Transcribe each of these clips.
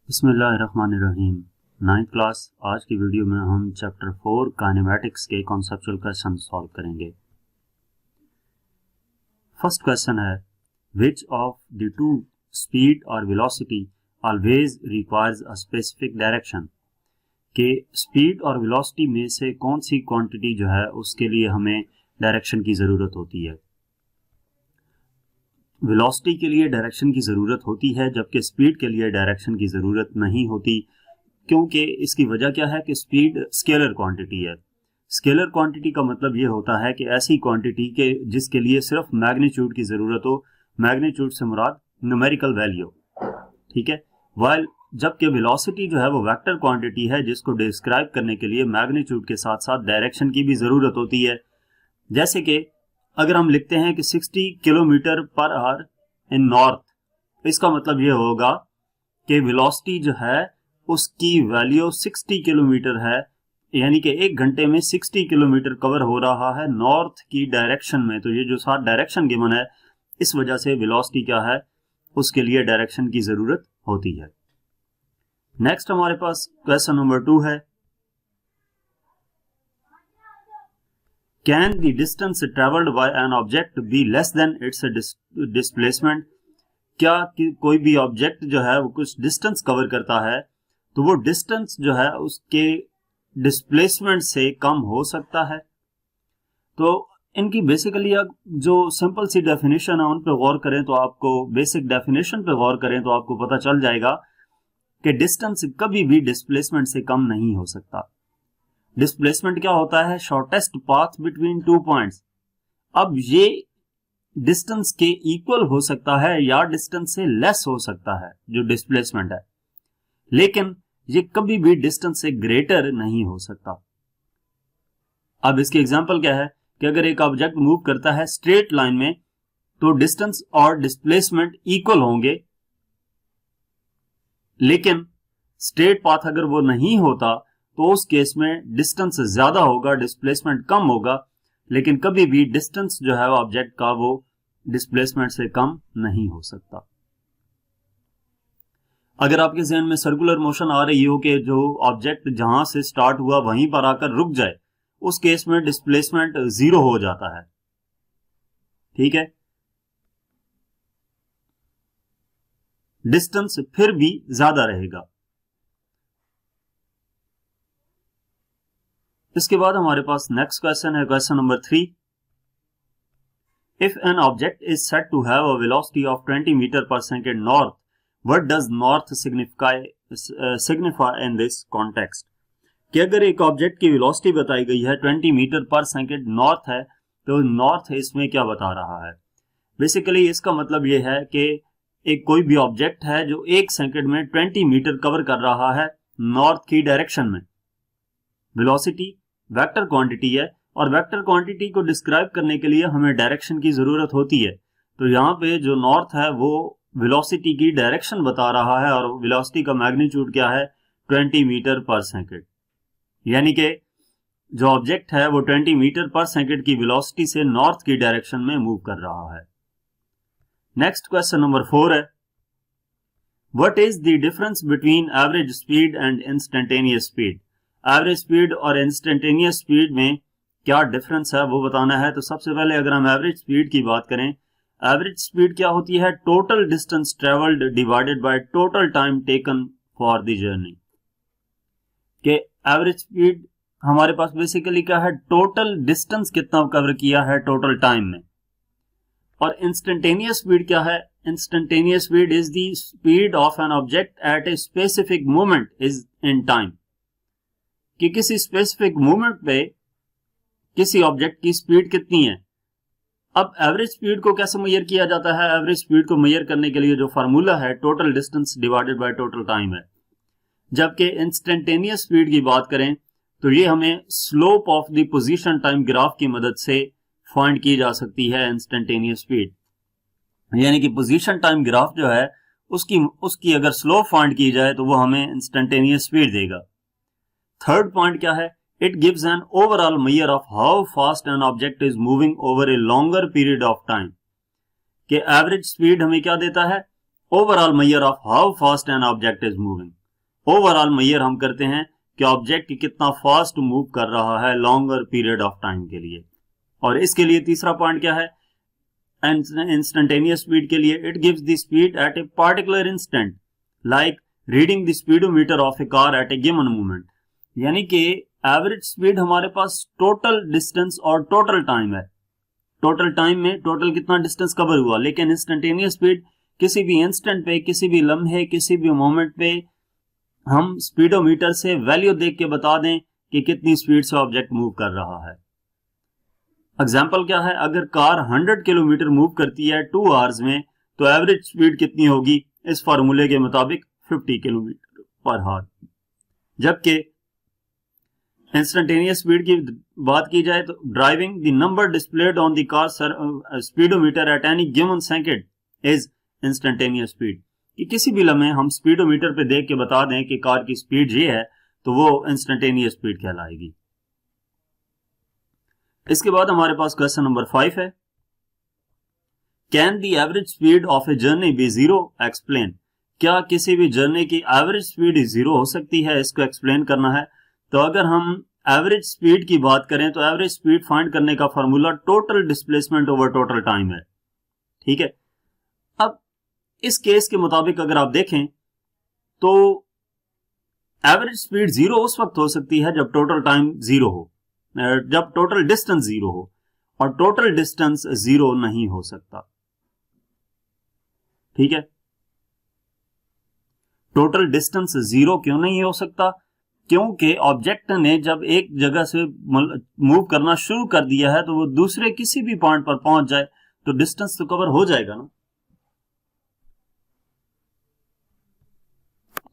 बिस्मिल्लाहिर्रहमानिर्रहीम। 9th class. आज की वीडियो में हम चैप्टर 4 काइनेमैटिक्स के कॉन्सेप्चुअल क्वेश्चन सॉल्व करेंगे। फर्स्ट क्वेश्चन है, which of the two speed और velocity always requires a specific direction. के स्पीड और वेलोसिटी में से कौन सी क्वांटिटी जो है उसके लिए हमें डायरेक्शन की ज़रूरत होती है। वेलोसिटी के लिए डायरेक्शन की ज़रूरत होती है जबकि स्पीड के लिए डायरेक्शन की ज़रूरत नहीं होती, क्योंकि इसकी वजह क्या है कि स्पीड स्केलर क्वांटिटी है। स्केलर क्वांटिटी का मतलब ये होता है कि ऐसी क्वांटिटी के जिसके लिए सिर्फ मैग्नीट्यूड की ज़रूरत हो। मैग्नीट्यूड से मुराद न्यूमेरिकल वैल्यू, ठीक है। वाइल जबकि वेलोसिटी जो है वो वेक्टर क्वांटिटी है जिसको डिस्क्राइब करने के लिए मैग्नीट्यूड के साथ साथ डायरेक्शन की भी ज़रूरत होती है। जैसे कि अगर हम लिखते हैं कि 60 किलोमीटर पर आवर इन नॉर्थ, इसका मतलब ये होगा कि वेलोसिटी जो है उसकी वैल्यू 60 किलोमीटर है, यानी कि एक घंटे में 60 किलोमीटर कवर हो रहा है नॉर्थ की डायरेक्शन में। तो ये जो साथ डायरेक्शन गिवन है, इस वजह से वेलोसिटी क्या है, उसके लिए डायरेक्शन की जरूरत होती है। नेक्स्ट हमारे पास क्वेश्चन नंबर 2 है, can the distance travelled by an object be less than it's displacement. क्या कोई भी ऑब्जेक्ट जो है वो कुछ डिस्टेंस कवर करता है तो वो डिस्टेंस जो है उसके डिस्प्लेसमेंट से कम हो सकता है। तो इनकी बेसिकली जो सिंपल सी डेफिनेशन है उन पे गौर करें तो आपको, बेसिक डेफिनेशन पे गौर करें तो आपको पता चल जाएगा कि डिस्टेंस कभी भी डिस्प्लेसमेंट से कम नहीं हो सकता। डिस्प्लेसमेंट क्या होता है, shortest path between two points. अब ये डिस्टेंस के इक्वल हो सकता है या डिस्टेंस से लेस हो सकता है जो डिस्प्लेसमेंट है, लेकिन ये कभी भी डिस्टेंस से ग्रेटर नहीं हो सकता। अब इसकी एग्जांपल क्या है कि अगर एक ऑब्जेक्ट मूव करता है स्ट्रेट लाइन में तो डिस्टेंस और डिस्प्लेसमेंट इक्वल होंगे, लेकिन स्ट्रेट पाथ अगर वो नहीं होता तो उस केस में डिस्टेंस ज्यादा होगा, डिस्प्लेसमेंट कम होगा, लेकिन कभी भी डिस्टेंस जो है ऑब्जेक्ट का वो डिस्प्लेसमेंट से कम नहीं हो सकता। अगर आपके ज़हन में सर्कुलर मोशन आ रही हो कि जो ऑब्जेक्ट जहां से स्टार्ट हुआ वहीं पर आकर रुक जाए, उस केस में डिस्प्लेसमेंट 0 हो जाता है, ठीक है। डिस्टेंस फिर भी ज्यादा रहेगा। इसके बाद हमारे पास नेक्स्ट क्वेश्चन है, question number 3। If an object is said to have a velocity of 20 metre per second north, what does north signify in this context. कि अगर एक ऑब्जेक्ट की वेलोसिटी बताई गई है 20 मीटर पर सेकेंड नॉर्थ है, तो नॉर्थ इसमें क्या बता रहा है। बेसिकली इसका मतलब यह है कि एक कोई भी ऑब्जेक्ट है जो एक सेकेंड में 20 मीटर कवर कर रहा है नॉर्थ की डायरेक्शन में। वेलोसिटी वेक्टर क्वांटिटी है और वेक्टर क्वांटिटी को डिस्क्राइब करने के लिए हमें डायरेक्शन की जरूरत होती है। तो यहाँ पे जो नॉर्थ है वो वेलोसिटी की डायरेक्शन बता रहा है और वेलोसिटी का मैग्नीट्यूड क्या है, 20 मीटर पर सेकेंड, यानी कि जो ऑब्जेक्ट है वो 20 मीटर पर सेकेंड की वेलोसिटी से नॉर्थ की डायरेक्शन में मूव कर रहा है। नेक्स्ट क्वेश्चन नंबर 4 है, what is the difference between average speed and instantaneous speed. Average speed और इंस्टेंटेनियस स्पीड में क्या डिफरेंस है वो बताना है। तो सबसे पहले अगर हम एवरेज स्पीड की बात करें, एवरेज स्पीड क्या होती है, total distance travelled divided by total time taken for the journey. के एवरेज स्पीड हमारे पास बेसिकली क्या है, टोटल डिस्टेंस कितना कवर किया है टोटल टाइम में। और इंस्टेंटेनियस स्पीड क्या है, instantaneous speed is the speed of an object at a specific moment is in time. कि किसी स्पेसिफिक मोमेंट पे किसी ऑब्जेक्ट की स्पीड कितनी है। अब एवरेज स्पीड को कैसे मेजर किया जाता है, एवरेज स्पीड को मेजर करने के लिए जो फार्मूला है total distance divided by total time है। जबकि इंस्टेंटेनियस स्पीड की बात करें तो ये हमें slope of the position time graph की मदद से फाइंड की जा सकती है। इंस्टेंटेनियस स्पीड यानी कि पोजीशन टाइम ग्राफ जो है उसकी अगर स्लोप फाइंड की जाए तो वो हमें इंस्टेंटेनियस स्पीड देगा। थर्ड पॉइंट क्या है, it gives an overall measure of how fast an object is moving over a longer period of time. कि एवरेज स्पीड हमें क्या देता है, overall measure of how fast an object is moving. Overall measure हम करते हैं कि object कितना फास्ट मूव कर रहा है लॉन्गर पीरियड ऑफ टाइम के लिए। और इसके लिए तीसरा पॉइंट क्या है, इंस्टेंटेनियस स्पीड के लिए it gives the speed at a particular instant like reading the speedometer of A car eight A given moment. यानी कि एवरेज स्पीड हमारे पास टोटल डिस्टेंस और टोटल टाइम है, टोटल टाइम में टोटल कितना डिस्टेंस कवर हुआ, लेकिन इंस्टेंटेनियस स्पीड किसी भी इंस्टेंट पे, किसी भी लम्हे, किसी भी मोमेंट पे हम स्पीडोमीटर से वैल्यू देख के बता दें कि कितनी स्पीड से ऑब्जेक्ट मूव कर रहा है। एग्जाम्पल क्या है, अगर कार 100 किलोमीटर मूव करती है 2 आवर्स में तो एवरेज स्पीड कितनी होगी, इस फार्मूले के मुताबिक 50 किलोमीटर पर आवर। जबकि इंस्टेंटेनियस स्पीड की बात की जाए तो driving the number displayed on the car speedometer at any given second is instantaneous speed. कि किसी भी लम्हे हम स्पीडोमीटर पे देख के बता दें कि कार की स्पीड ये है तो वो इंस्टेंटेनियस स्पीड कहलाएगी। इसके बाद हमारे पास क्वेश्चन नंबर 5 है, can the average speed of a journey be zero, explain. क्या किसी भी जर्नी की एवरेज स्पीड जीरो हो सकती है, इसको एक्सप्लेन करना है। तो अगर हम एवरेज स्पीड की बात करें तो एवरेज स्पीड फाइंड करने का formula total displacement over total time है। ठीक है, अब इस केस के मुताबिक अगर आप देखें तो एवरेज स्पीड जीरो उस वक्त हो सकती है जब टोटल टाइम जीरो हो, जब टोटल डिस्टेंस जीरो हो, और टोटल डिस्टेंस जीरो नहीं हो सकता। ठीक है, टोटल डिस्टेंस जीरो क्यों नहीं हो सकता, क्योंकि ऑब्जेक्ट ने जब एक जगह से मूव करना शुरू कर दिया है तो वो दूसरे किसी भी पॉइंट पर पहुंच जाए तो डिस्टेंस तो कवर हो जाएगा ना।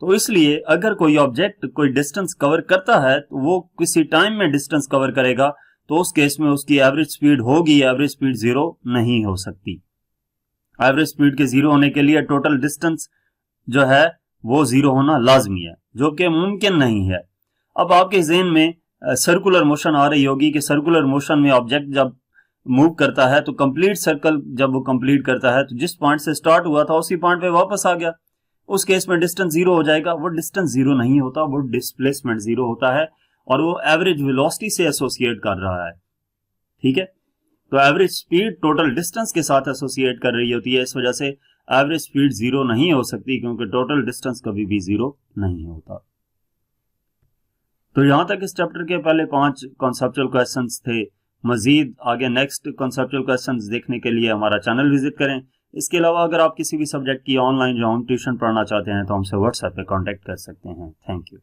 तो इसलिए अगर कोई ऑब्जेक्ट कोई डिस्टेंस कवर करता है तो वो किसी टाइम में डिस्टेंस कवर करेगा, तो उस केस में उसकी एवरेज स्पीड होगी, एवरेज स्पीड जीरो नहीं हो सकती। एवरेज स्पीड के जीरो होने के लिए टोटल डिस्टेंस जो है वो जीरो होना लाजमी है, जो कि मुमकिन नहीं है। अब आपके ज़हन में सर्कुलर मोशन आ रही होगी कि सर्कुलर मोशन में ऑब्जेक्ट जब मूव करता है तो कंप्लीट सर्कल जब वो कंप्लीट करता है तो जिस पॉइंट से स्टार्ट हुआ था उसी पॉइंट पे वापस आ गया, उस केस में डिस्टेंस जीरो हो जाएगा। वो डिस्टेंस जीरो नहीं होता, वो डिस्प्लेसमेंट जीरो होता है और वो एवरेज वेलोसिटी से एसोसिएट कर रहा है। ठीक है, तो एवरेज स्पीड टोटल डिस्टेंस के साथ एसोसिएट कर रही होती है, इस वजह से एवरेज स्पीड जीरो नहीं हो सकती, क्योंकि टोटल डिस्टेंस कभी भी जीरो नहीं होता। तो यहां तक इस चैप्टर के पहले 5 कॉन्सेप्चुअल क्वेश्चंस थे। मजीद आगे नेक्स्ट कॉन्सेप्चुअल क्वेश्चंस देखने के लिए हमारा चैनल विजिट करें। इसके अलावा अगर आप किसी भी सब्जेक्ट की ऑनलाइन जो हम ट्यूशन पढ़ना चाहते हैं तो हमसे व्हाट्सएप पे कांटेक्ट कर सकते हैं। Thank you.